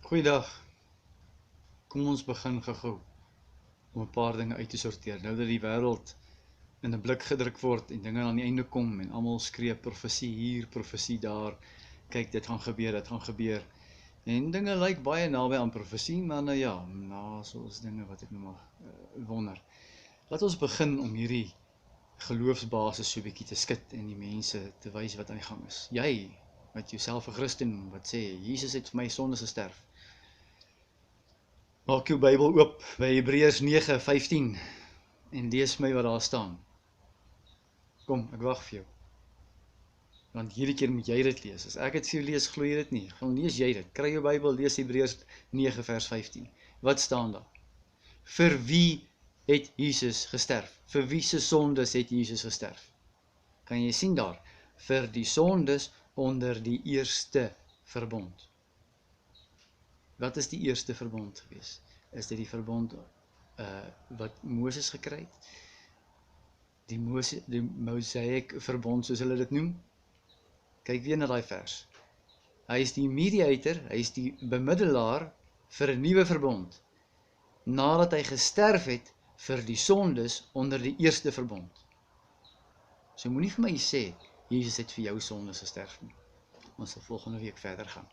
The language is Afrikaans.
Goeiedag, kom ons begin gou-gou om 'n paar dinge uit te sorteer. Nou dat die wêreld in 'n blik gedruk word en dinge aan die einde kom en almal skree profesie hier, profesie daar. Kyk, dit gaan gebeur. En dinge lyk baie naby aan profesie, maar nou ja, soos dinge wat ek nou maar wonder. Laat ons begin om hierdie geloofsbasis so 'n bietjie te skud en die mense te wys wat aan die gang is. Jy, wat jouself 'n Christen noem, wat sê, Jesus het vir my sondes gesterf. Maak jou Bybel oop by Hebreërs 9:15 en lees my wat daar staan. Kom, ek wag vir jou. Want hierdie keer moet jy dit lees. As ek dit vir jou lees, glo jy dit nie. Gaan lees jy dit. Kry jou Bybel, lees Hebreërs 9:15. Wat staan daar? Vir wie het Jesus gesterf? Vir wie se sondes het Jesus gesterf? Kan jy sien daar? Vir die sondes onder die eerste verbond. Wat is die eerste verbond gewees? Is dit die verbond wat Moses gekry het? Die Mosaïek verbond, soos hulle dit noem? Kyk weer na daai vers. Hy is die mediator, hy is die bemiddelaar vir 'n nuwe verbond, nadat hy gesterf het vir die sondes onder die eerste verbond. So moenie vir my sê, Jesus het vir jou sondes gesterf nie. Ons sal volgende week verder gaan.